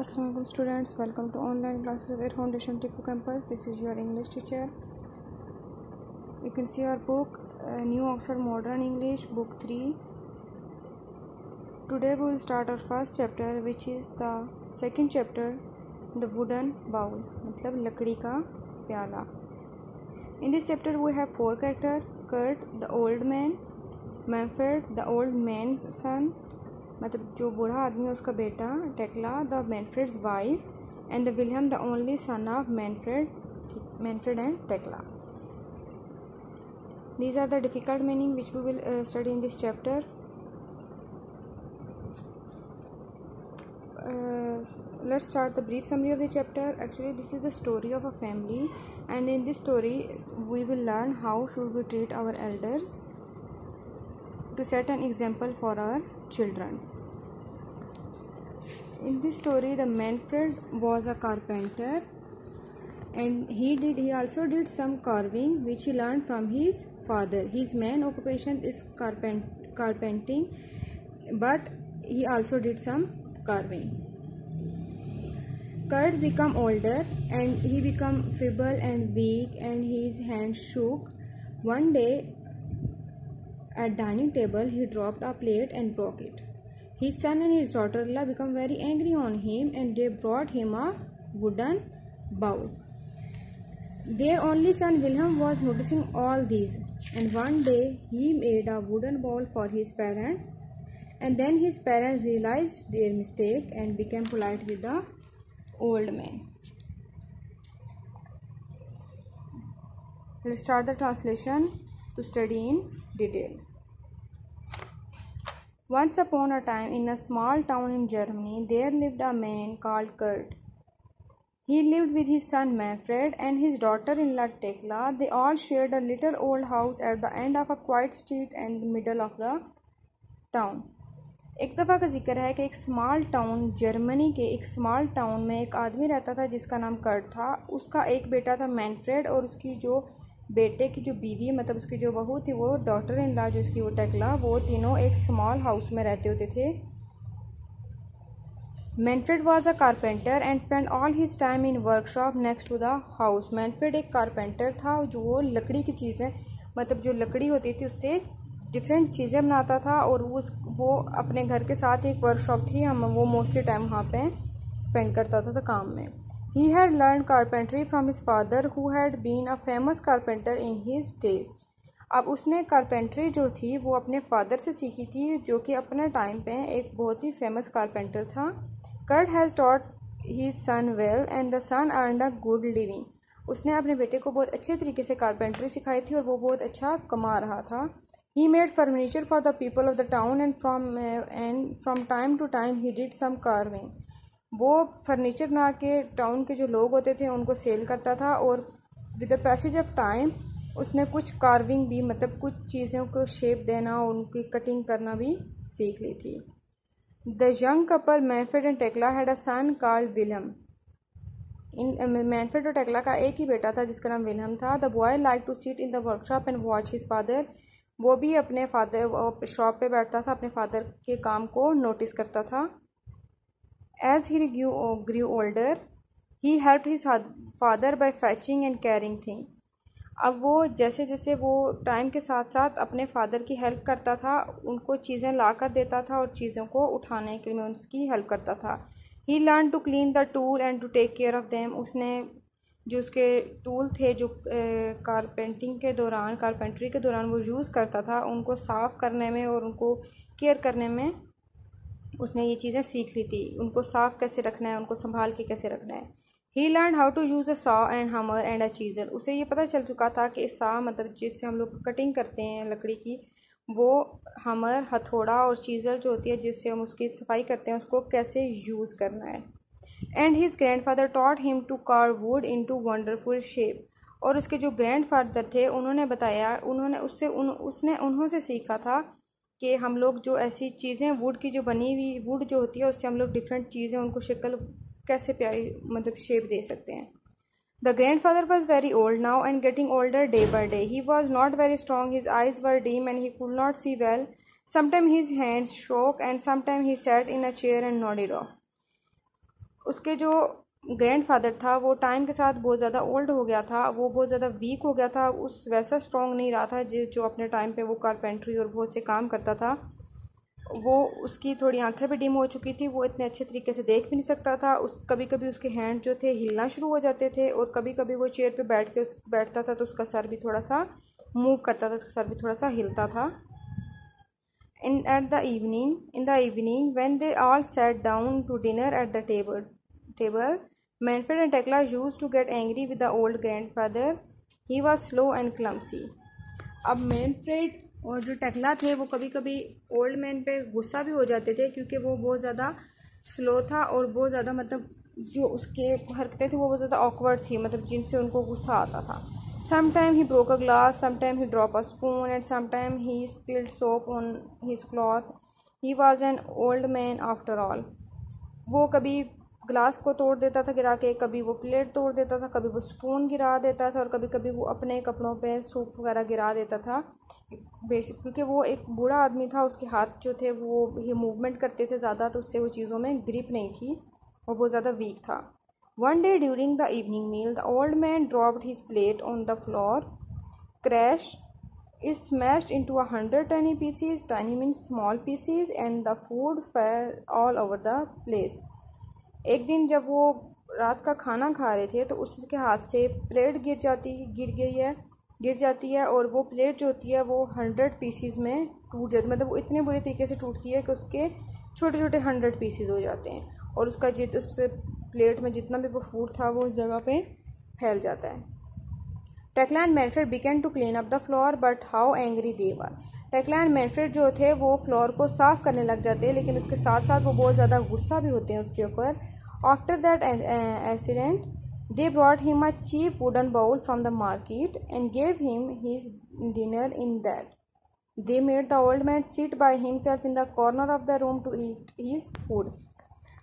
Assalamualaikum students, welcome to online classes of Air Foundation Tipu Campus. This is your English teacher. You can see our book New Oxford Modern English book 3. Today we will start our first chapter, which is the second chapter, the wooden bowl, मतलब लकड़ी का प्याला. In this chapter we have 4 characters: Kurt, the old man; Manfred, the old man's son, मतलब जो बूढ़ा आदमी है उसका बेटा; Thecla, the Manfred's wife; and the William, the only son of Manfred and Thecla. These are the difficult meaning which we will study in this chapter. Let's start the brief summary of the chapter. Actually, this is the story of a family, and in this story we will learn how should we treat our elders to set an example for our children. In this story, the Manfred was a carpenter, and he also did some carving which he learned from his father. His main occupation is carpenting, but he also did some carving. Kurt became older, and he became feeble and weak, and his hands shook. One day at dining table, he dropped a plate and broke it. His son and his daughter-in-law became very angry on him, and they brought him a wooden bowl. Their only son Wilhelm was noticing all these, and one day he made a wooden bowl for his parents, and then his parents realized their mistake and became polite with the old man. Let's start the translation to study in detail. Once upon a time, in a small town in Germany, there lived a man called Kurt. He lived with his son Manfred and his daughter-in-law Tekla. They all shared a little old house at the end of a quiet street in the middle of the town. एक दफ़ा का जिक्र है कि एक small town, Germany के एक small town में एक आदमी रहता था जिसका नाम कर्ट था. उसका एक बेटा था मैनफ्रेड, और उसकी जो बेटे की जो बीवी, मतलब उसकी जो बहू थी, वो डॉटर इन लॉ जो इसकी वो टेक्ला, वो तीनों एक स्मॉल हाउस में रहते होते थे. Manfred was a carpenter and spend all his time in workshop next to the house. Manfred एक कारपेंटर था जो वो लकड़ी की चीज़ें, मतलब जो लकड़ी होती थी उससे डिफरेंट चीज़ें बनाता था, और वो अपने घर के साथ एक वर्कशॉप थी, वो मोस्टली टाइम वहाँ पे स्पेंड करता था काम में. He had learned carpentry from his father, who had been a famous carpenter in his days. अब उसने कारपेंट्री जो थी वो अपने फादर से सीखी थी, जो कि अपने टाइम पे एक बहुत ही फेमस कारपेंटर था. Kurt has taught his son well, and the son earned a good living. उसने अपने बेटे को बहुत अच्छे तरीके से कारपेंट्री सिखाई थी, और वो बहुत अच्छा कमा रहा था. He made furniture for the people of the town, and from time to time he did some carving. वो फर्नीचर बना के टाउन के जो लोग होते थे उनको सेल करता था, और with the passage of time उसने कुछ कार्विंग भी, मतलब कुछ चीज़ों को शेप देना और उनकी कटिंग करना भी सीख ली थी. The young couple Manfred and Tekla had a son called William. इन मैनफ्रेड और टेक्ला का एक ही बेटा था जिसका नाम विलियम था. The boy like to sit in the workshop and watch his father. वो भी अपने फादर शॉप पे बैठता था, अपने फादर के काम को नोटिस करता था. As he grew older, he helped his father by fetching and carrying things. अब वो जैसे जैसे वो टाइम के साथ साथ अपने फादर की हेल्प करता था, उनको चीज़ें ला कर देता था और चीज़ों को उठाने के लिए उसकी हेल्प करता था. He learned to clean the tool and to take care of them. उसने जो उसके टूल थे जो कारपेंट्री के दौरान वो यूज़ करता था, उनको साफ़ करने में और उनको केयर करने में उसने ये चीज़ें सीख ली थी. उनको साफ़ कैसे रखना है, उनको संभाल के कैसे रखना है. He learned how to use a saw and hammer and a chisel. उसे ये पता चल चुका था कि saw मतलब जिससे हम लोग कटिंग करते हैं लकड़ी की, वो हमर, हथौड़ा, और चीज़ल जो होती है जिससे हम उसकी सफाई करते हैं उसको कैसे यूज़ करना है. And his grandfather taught him to carve wood into wonderful shape. और उसके जो ग्रैंडफादर थे उन्होंने बताया, उसने उन्होंने सीखा था कि हम लोग जो ऐसी चीज़ें वुड की जो बनी हुई वुड जो होती है उससे हम लोग डिफरेंट चीज़ें उनको शक्ल कैसे प्यारी मतलब शेप दे सकते हैं. The grandfather was very old now and getting older day by day. He was not very strong, his eyes were dim and he could not see well. Sometime his hands shook and sometime he sat in a chair and nodded off. उसके जो grandfather था वो time के साथ बहुत ज़्यादा old हो गया था, वो बहुत ज़्यादा वीक हो गया था, उस वैसा स्ट्रॉन्ग नहीं रहा था जो अपने टाइम पे वो कारपेंट्री और बहुत से काम करता था। वो उसकी थोड़ी आंखें भी डिम हो चुकी थी, वो इतने अच्छे तरीके से देख भी नहीं सकता था। उस कभी कभी उसके हैंड जो थे हिलना शुरू हो जाते थे, और कभी कभी वो चेयर पे बैठता था तो उसका सर भी थोड़ा सा मूव करता था, उसका सर भी थोड़ा सा हिलता था। In the evening, when they all sat down to dinner at the table, Manfred and Tekla used to get angry with the old grandfather. He was slow and clumsy. अब Manfred और जो Tekla थे वो कभी कभी old man पे गुस्सा भी हो जाते थे, क्योंकि वो बहुत ज़्यादा स्लो था और बहुत ज़्यादा मतलब जो उसके हरकतें थी वो बहुत ज़्यादा ऑकवर्ड थी, मतलब जिनसे उनको गुस्सा आता था। Sometime he broke a glass, sometime he dropped a spoon, and sometime he spilled soap on his cloth. He was an old man after all. वो कभी ग्लास को तोड़ देता था गिरा के, कभी वो प्लेट तोड़ देता था, कभी वो स्पून गिरा देता था, और कभी कभी वो अपने कपड़ों पे सूप वगैरह गिरा देता था। बेसिक क्योंकि वो एक बूढ़ा आदमी था, उसके हाथ जो थे वो ये मूवमेंट करते थे ज़्यादा, तो उससे वो चीज़ों में ग्रिप नहीं थी और बहुत ज़्यादा वीक था। One day during the evening meal, the old man dropped his plate on the floor. Crash! It smashed into 100 tiny pieces. Tiny means small pieces, and the food fell all over the place. एक दिन जब वो रात का खाना खा रहे थे तो उसके हाथ से प्लेट गिर जाती है, और वो प्लेट जो होती है वो 100 पीसीज में टूट जाती है, मतलब वो इतने बुरे तरीके से टूटती है कि उसके छोटे छोटे 100 पीसीज हो जाते हैं, और उसका उस प्लेट में जितना भी वो फूड था वो उस जगह पे फैल जाता है। Tekla and Manfred began to clean up the floor, but how angry they were. Tekla and Manfred जो थे वो फ्लोर को साफ करने लग जाते हैं, लेकिन उसके साथ साथ वो बहुत ज़्यादा गुस्सा भी होते हैं उसके ऊपर। After that accident they brought him a cheap wooden bowl from the market and gave him his dinner in that. They made the old man sit by himself in the corner of the room to eat his food.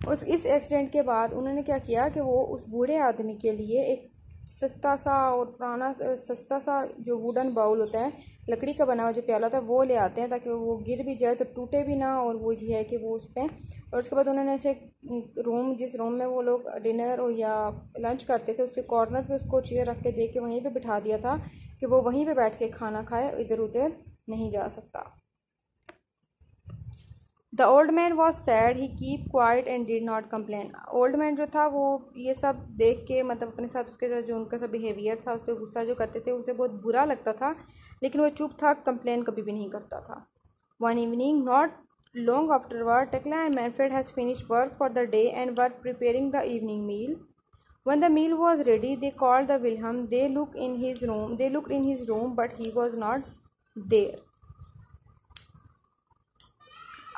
इस accident के बाद उन्होंने क्या किया कि वो उस बूढ़े आदमी के लिए एक सस्ता सा और पुराना सस्ता सा जो वुडन बाउल होता है, लकड़ी का बना हुआ जो प्याला होता है, वो ले आते हैं ताकि वो गिर भी जाए तो टूटे भी ना, और वो ये है कि वो उस पर। और उसके बाद उन्होंने ऐसे जिस रूम में वो लोग डिनर या लंच करते थे उसके कॉर्नर पे उसको चेयर रख के दे के वहीं पे बिठा दिया था कि वो वहीं पे बैठ के खाना खाए, इधर उधर नहीं जा सकता। The old man was sad. He kept quiet and did not complain. Old man जो था वो ये सब देख के मतलब अपने साथ उसके साथ जो उनका सब बिहेवियर था उस पर गुस्सा जो करते थे उसे बहुत बुरा लगता था, लेकिन वो चुप था, कंप्लेन कभी भी नहीं करता था। One evening, not long afterward, Tekla and Manfred has finished work for the day and were preparing the evening meal. When the meal was ready, they called the Wilhelm. They looked in his room, but he was not there.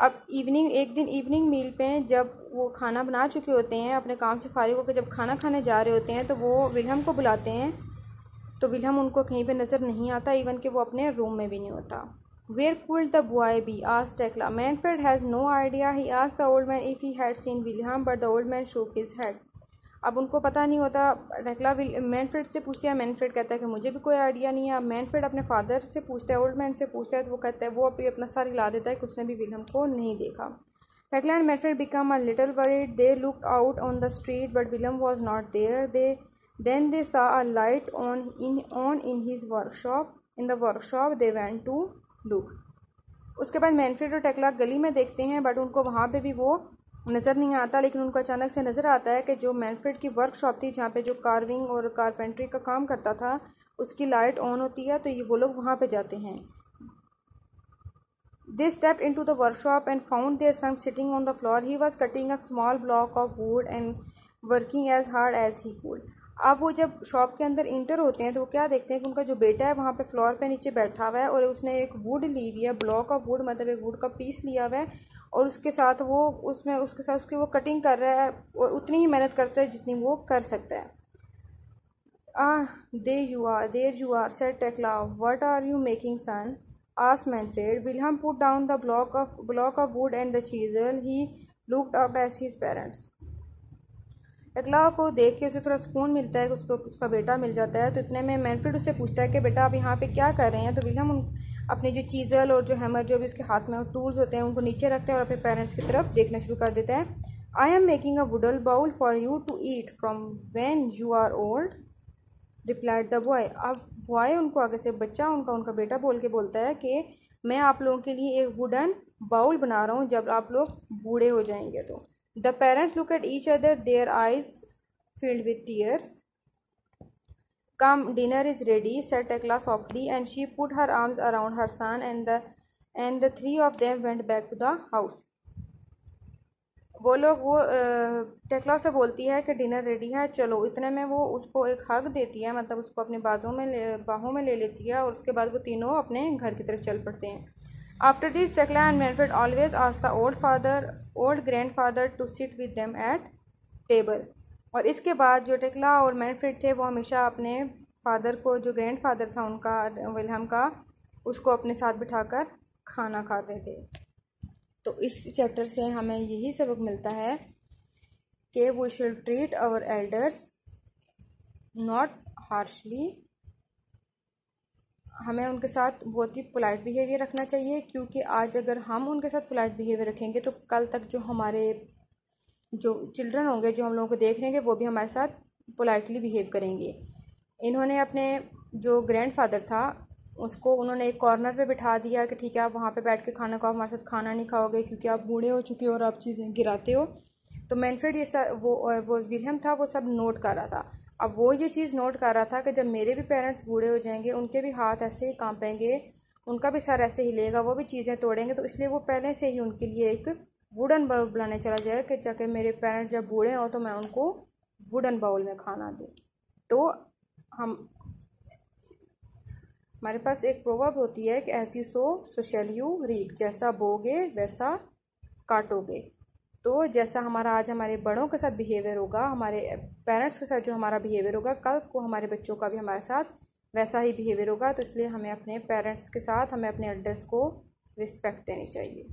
अब एक दिन evening मील पे जब वो खाना बना चुके होते हैं, अपने काम से फारिग होकर जब खाना खाने जा रहे होते हैं तो वो विल्हम को बुलाते हैं, तो विल्हम उनको कहीं पे नज़र नहीं आता, इवन कि वो अपने रूम में भी नहीं होता। Where could the boy be asked Tekla. Manfred has no idea. He asked the old man if he had seen Wilhelm, but the old man shook his head. अब उनको पता नहीं होता। टेक्ला मैनफ्रेड से पूछते हैं, मैनफ्रेड कहता है कि मुझे भी कोई आइडिया नहीं है। मैनफ्रेड अपने फादर से पूछता है, ओल्ड मैन से पूछता है, तो वो कहता है, वो अभी अपना सर हिला देता है कि उसने भी विल्हम को नहीं देखा। Tekla and Manfred become a little worried. They looked out on the street but Wilhelm was not there. Then they saw a light on in his workshop. In the workshop they went to look. उसके बाद Manfred और Tekla गली में देखते हैं, but उनको वहाँ पे भी वो नज़र नहीं आता, लेकिन उनको अचानक से नज़र आता है कि जो मैनफ्रेड की वर्कशॉप थी जहाँ पे जो कार्विंग और कारपेंट्री का काम करता था उसकी लाइट ऑन होती है, तो ये वो लोग वहाँ पे जाते हैं। They stepped into the workshop and found their son sitting on the floor. He was cutting a small block of wood and working as hard as he could. अब वो जब शॉप के अंदर इंटर होते हैं तो वो क्या देखते हैं कि उनका जो बेटा है वहाँ पे फ्लोर पे नीचे बैठा हुआ है, और उसने एक वुड ली हुई है, ब्लॉक ऑफ वुड, मतलब एक वुड का पीस लिया हुआ है, और उसके साथ उसकी वो कटिंग कर रहा है, और उतनी ही मेहनत करता है जितनी वो कर सकता है। There you are, said Tekla. What are you making, son? Asked Manfred. Wilhelm put down the block of wood and the chisel. He looked up at his parents. Tekla को देख के उसे थोड़ा सुकून मिलता है कि उसको उसका बेटा मिल जाता है, तो इतने में मैनफ्रेड उससे पूछता है कि बेटा आप यहाँ पे क्या कर रहे हैं। तो विल्हम अपने जो चीज़ल और जो हैमर जो भी उसके हाथ में टूल्स होते हैं उनको नीचे रखता है और अपने पेरेंट्स की तरफ देखना शुरू कर देता है। I am making a wooden bowl for you to eat from when you are old, replied the boy. अब बॉय उनको आगे से बच्चा उनका बेटा बोल के बोलता है कि मैं आप लोगों के लिए एक वुडन बाउल बना रहा हूँ जब आप लोग बूढ़े हो जाएंगे तो। The parents look at each other, their eyes filled with tears. Come, dinner is ready, said Tekla softly, and she put her arms around her son, and the three of them went back to the house. वो Tekla से बोलती है कि dinner ready है, चलो। इतने में वो उसको एक हग देती है, मतलब उसको अपने बाहों में ले लेती है, और उसके बाद वो तीनों अपने घर की तरफ चल पड़ते हैं। After this Tekla and Manfred always asked the old grandfather to sit with them at table. और इसके बाद जो टेक्ला और मैनफ्रेड थे वो हमेशा अपने फादर को, जो ग्रैंडफादर था उनका, विल्हम का, उसको अपने साथ बिठाकर खाना खाते थे। तो इस चैप्टर से हमें यही सबक मिलता है कि we should treat our elders not harshly. हमें उनके साथ बहुत ही पोलाइट बिहेवियर रखना चाहिए, क्योंकि आज अगर हम उनके साथ पोलाइट बिहेवियर रखेंगे तो कल तक जो चिल्ड्रन होंगे, जो हम लोगों को देख रहेंगे, वो भी हमारे साथ पोलाइटली बिहेव करेंगे। इन्होंने अपने जो ग्रैंडफादर था उसको उन्होंने एक कॉर्नर पे बिठा दिया कि ठीक है आप वहाँ पे बैठ के खाना खाओ, हमारे साथ खाना नहीं खाओगे क्योंकि आप बूढ़े हो चुके हो और आप चीज़ें गिराते हो। तो मैनफ्रेड ये सब वो विलियम था वो सब नोट कर रहा था। अब वो ये चीज़ नोट कर रहा था कि जब मेरे भी पेरेंट्स बूढ़े हो जाएंगे, उनके भी हाथ ऐसे ही कांपेंगे, उनका भी सर ऐसे हिलेगा, वो भी चीज़ें तोड़ेंगे। तो इसलिए वो पहले से ही उनके लिए एक वुडन बाउल बनाने चला जाए कि जाके मेरे पेरेंट्स जब बूढ़े हों तो मैं उनको वुडन बाउल में खाना दूँ। तो हमारे पास एक प्रोवर्ब होती है कि as you sow so shall you reap, जैसा बोगे वैसा काटोगे। तो जैसा हमारा आज हमारे बड़ों के साथ बिहेवियर होगा, हमारे पेरेंट्स के साथ जो हमारा बिहेवियर होगा, कल को हमारे बच्चों का भी हमारे साथ वैसा ही बिहेवियर होगा। तो इसलिए हमें अपने पेरेंट्स के साथ, हमें अपने एल्डर्स को रिस्पेक्ट देनी चाहिए।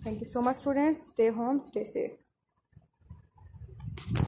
Thank you so much students, stay home, stay safe.